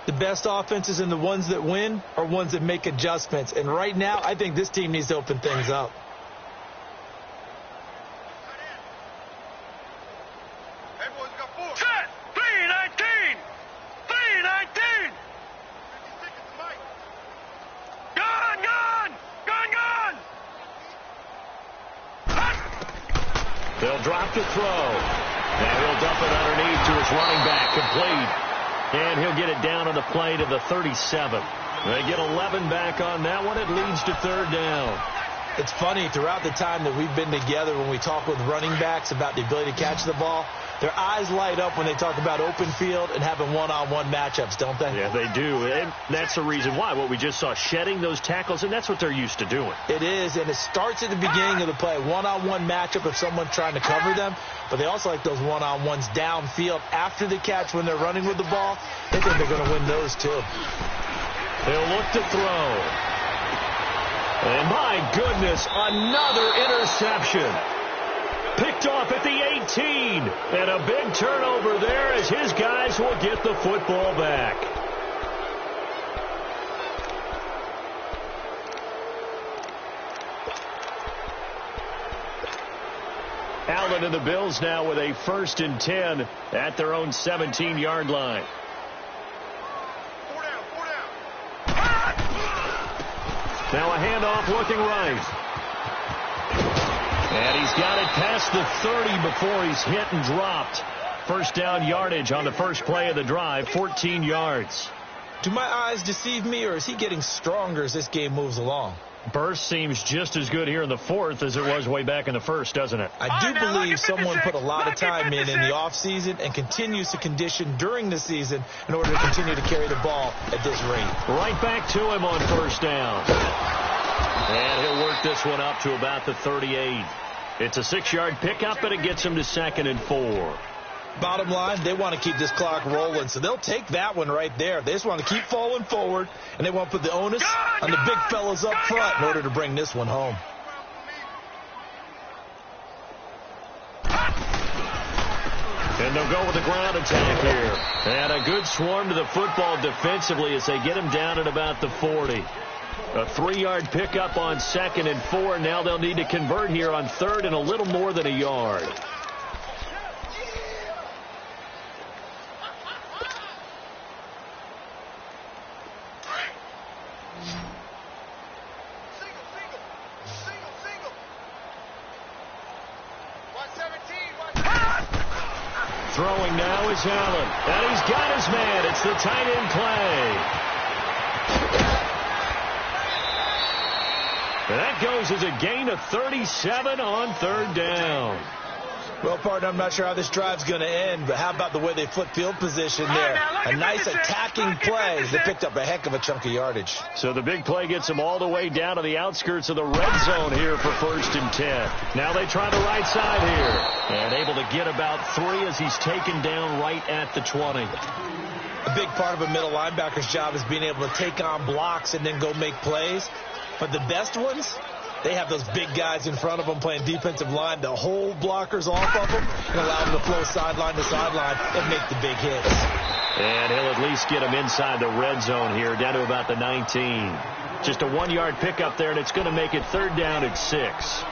The best offenses and the ones that win are ones that make adjustments. And right now, I think this team needs to open things up. Set! 3-19! 3-19! Gun! Gun! Gun! Gun! They'll drop the throw. And he'll dump it underneath to his running back. Complete. And he'll get it down on the play to the 37. They get 11 back on that one. It leads to 3rd down. It's funny, throughout the time that we've been together, when we talk with running backs about the ability to catch the ball, their eyes light up when they talk about open field and having one-on-one matchups, don't they? Yeah, they do. And that's the reason why. What we just saw, shedding those tackles, and that's what they're used to doing. It is, and it starts at the beginning of the play. One-on-one matchup if someone's trying to cover them, but they also like those one-on-ones downfield after the catch when they're running with the ball. They think they're going to win those, too. They'll look to throw. And my goodness, another interception. Picked off at the 18. And a big turnover there as his guys will get the football back. Allen and the Bills now with a 1st and 10 at their own 17-yard line. Now a handoff looking right. And he's got it past the 30 before he's hit and dropped. 1st down yardage on the first play of the drive, 14 yards. Do my eyes deceive me, or is he getting stronger as this game moves along? Burst seems just as good here in the 4th as it was way back in the 1st, doesn't it? I do believe someone put a lot of time in the offseason and continues to condition during the season in order to continue to carry the ball at this rate. Right back to him on 1st down. And he'll work this one up to about the 38. It's a 6-yard pickup, and it gets him to 2nd and 4. Bottom line, they want to keep this clock rolling, so they'll take that one right there. They just want to keep falling forward, and they want to put the onus on the big fellas up front in order to bring this one home. And they'll go with the ground attack here. And a good swarm to the football defensively as they get him down at about the 40. A 3-yard pickup on 2nd and 4. Now they'll need to convert here on 3rd and a little more than a yard. Throwing now is Allen. And he's got his man. It's the tight end Clay. And that goes as a gain of 37 on 3rd down. Well, partner, I'm not sure how this drive's going to end, but how about the way they flip field position there? A nice attacking play. They picked up a heck of a chunk of yardage. So the big play gets them all the way down to the outskirts of the red zone here for 1st and 10. Now they try the right side here. And able to get about 3 as he's taken down right at the 20. A big part of a middle linebacker's job is being able to take on blocks and then go make plays. But the best ones, they have those big guys in front of them playing defensive line to hold blockers off of them and allow them to flow sideline to sideline and make the big hits. And he'll at least get them inside the red zone here, down to about the 19. Just a 1-yard pickup there, and it's going to make it 3rd down at 6.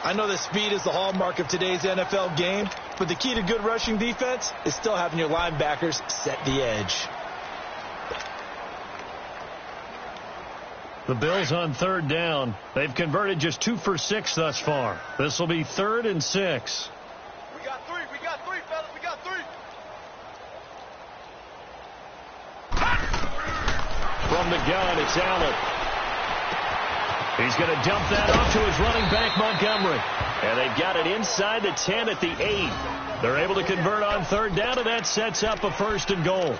I know that speed is the hallmark of today's NFL game, but the key to good rushing defense is still having your linebackers set the edge. The Bills on 3rd down. They've converted just 2 for 6 thus far. This will be 3rd and 6. We got 3, fellas, we got 3. From the gun, it's Allen. He's going to dump that off to his running back, Montgomery. And they've got it inside the 10 at the 8. They're able to convert on 3rd down, and that sets up a 1st and goal.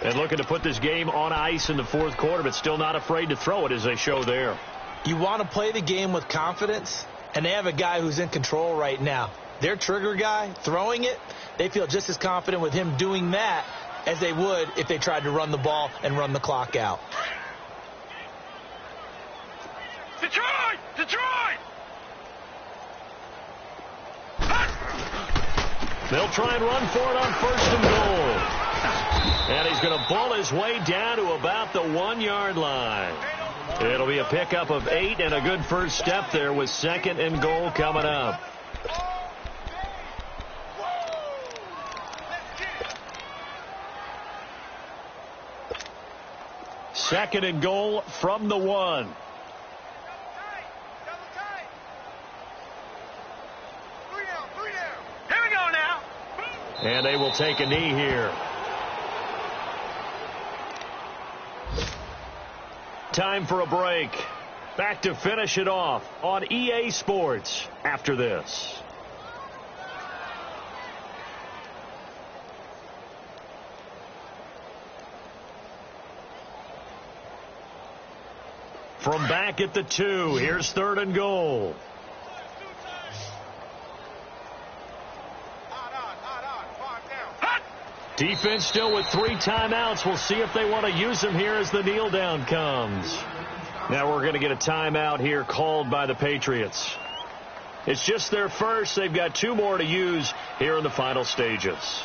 And looking to put this game on ice in the fourth quarter, but still not afraid to throw it as they show there. You want to play the game with confidence, and they have a guy who's in control right now. Their trigger guy throwing it, they feel just as confident with him doing that as they would if they tried to run the ball and run the clock out. Detroit! Detroit! They'll try and run for it on first and goal. And he's going to ball his way down to about the 1-yard line. It'll be a pickup of 8 and a good first step there with second and goal coming up. Second and goal from the 1. Here we go now. And they will take a knee here. Time for a break. Back to finish it off on EA Sports after this. From back at the 2, here's third and goal. Defense still with 3 timeouts. We'll see if they want to use them here as the kneel down comes. Now we're going to get a timeout here called by the Patriots. It's just their first. They've got 2 more to use here in the final stages.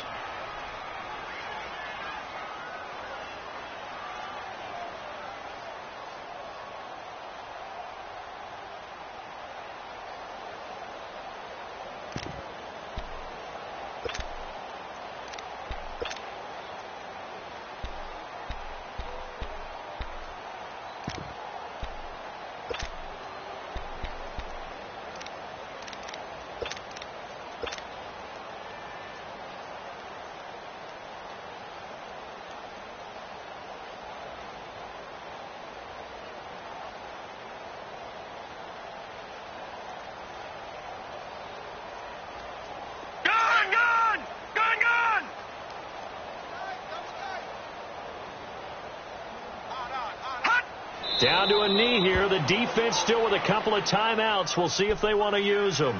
Down to a knee here. The defense still with a couple of timeouts. We'll see if they want to use them.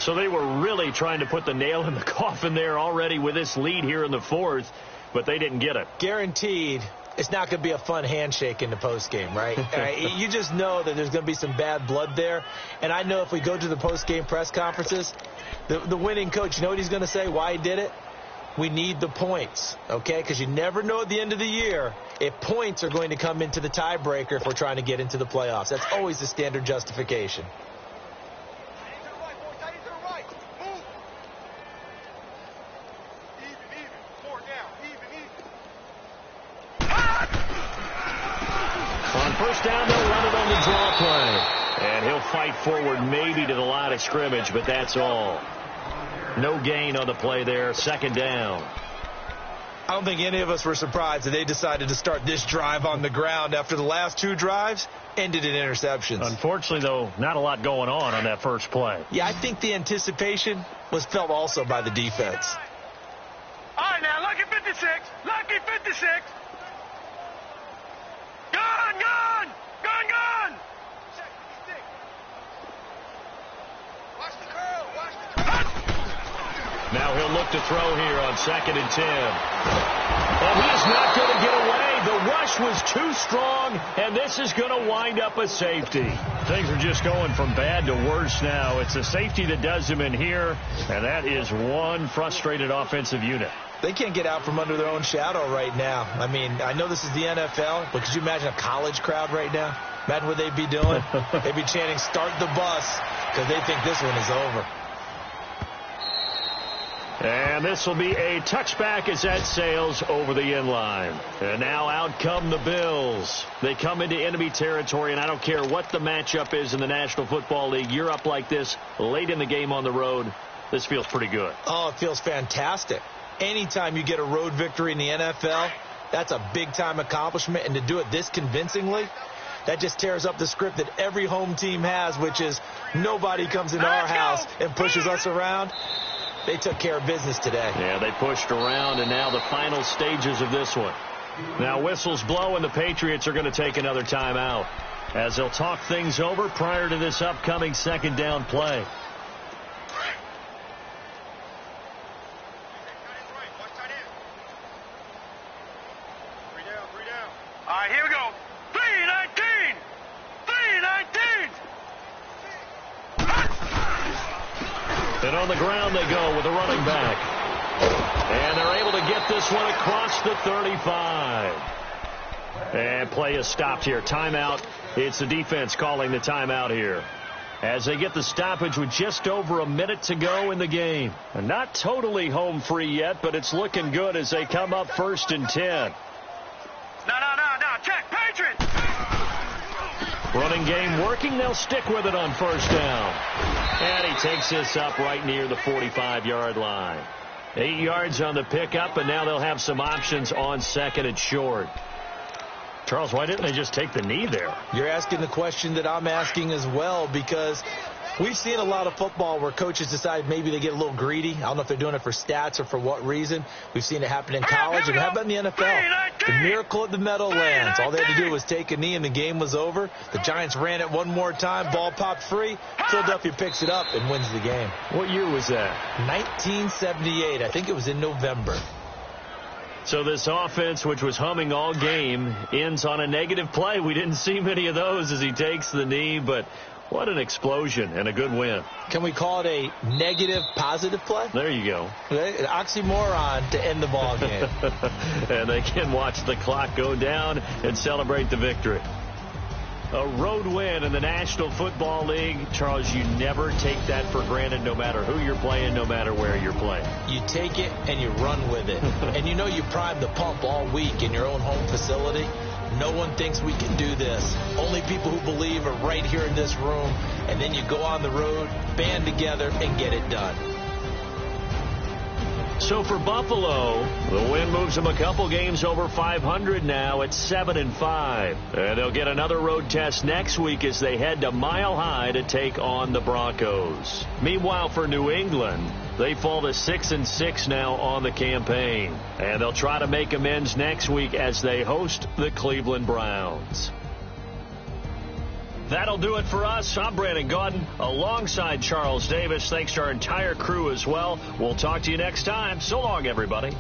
So they were really trying to put the nail in the coffin there already with this lead here in the fourth, but they didn't get it. Guaranteed it's not going to be a fun handshake in the postgame, right? You just know that there's going to be some bad blood there. And I know if we go to the postgame press conferences, the winning coach, you know what he's going to say, why he did it? We need the points, okay? Because you never know at the end of the year if points are going to come into the tiebreaker if we're trying to get into the playoffs. That's always the standard justification. On first down, they'll run it on the draw play. And he'll fight forward maybe to the line of scrimmage, but that's all. No gain on the play there. Second down. I don't think any of us were surprised that they decided to start this drive on the ground after the last 2 drives ended in interceptions. Unfortunately, though, not a lot going on that first play. Yeah, I think the anticipation was felt also by the defense. All right, now, lucky 56. Lucky 56. Gun, gun. Gun, gun. Watch the curl. Watch the curl. Now he'll look to throw here on 2nd and 10. And he is not going to get away. The rush was too strong, and this is going to wind up a safety. Things are just going from bad to worse now. It's a safety that does them in here, and that is one frustrated offensive unit. They can't get out from under their own shadow right now. I mean, I know this is the NFL, but could you imagine a college crowd right now? Imagine what they'd be doing. They'd be chanting, "Start the bus," because they think this one is over. And this will be a touchback as that sails over the inline. And now out come the Bills. They come into enemy territory, and I don't care what the matchup is in the National Football League. You're up like this late in the game on the road. This feels pretty good. Oh, it feels fantastic. Anytime you get a road victory in the NFL, that's a big-time accomplishment. And to do it this convincingly, that just tears up the script that every home team has, which is nobody comes into our house and pushes us around. They took care of business today. Yeah, they pushed around, and now the final stages of this one. Now whistles blow, and the Patriots are going to take another timeout as they'll talk things over prior to this upcoming second down play. All right, here we go. 319! 319! And on the ground they go with a running back. And they're able to get this one across the 35. And play is stopped here. Timeout. It's the defense calling the timeout here, as they get the stoppage with just over a minute to go in the game. And not totally home free yet, but it's looking good as they come up 1st and 10. No. Check, Patriots! Running game working. They'll stick with it on 1st down. And he takes this up right near the 45-yard line. 8 yards on the pickup, and now they'll have some options on 2nd and short. Charles, why didn't they just take the knee there? You're asking the question that I'm asking as well, because we've seen a lot of football where coaches decide maybe they get a little greedy. I don't know if they're doing it for stats or for what reason. We've seen it happen in college, and how about in the NFL? The miracle at the Meadowlands. All they had to do was take a knee, and the game was over. The Giants ran it one more time. Ball popped free. Philadelphia picks it up and wins the game. What year was that? 1978. I think it was in November. So this offense, which was humming all game, ends on a negative play. We didn't see many of those as he takes the knee, but what an explosion and a good win. Can we call it a negative positive play? There you go. An oxymoron to end the ball game. And they can watch the clock go down and celebrate the victory. A road win in the National Football League. Charles, you never take that for granted, no matter who you're playing, no matter where you're playing. You take it and you run with it. And you know you primed the pump all week in your own home facility. No one thinks we can do this. Only people who believe are right here in this room. And then you go on the road, band together, and get it done. So for Buffalo, the win moves them a couple games over 500 now at 7-5. And they'll get another road test next week as they head to Mile High to take on the Broncos. Meanwhile, for New England, they fall to 6-6 now on the campaign. And they'll try to make amends next week as they host the Cleveland Browns. That'll do it for us. I'm Brandon Gaudin alongside Charles Davis. Thanks to our entire crew as well. We'll talk to you next time. So long, everybody.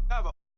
Bravo.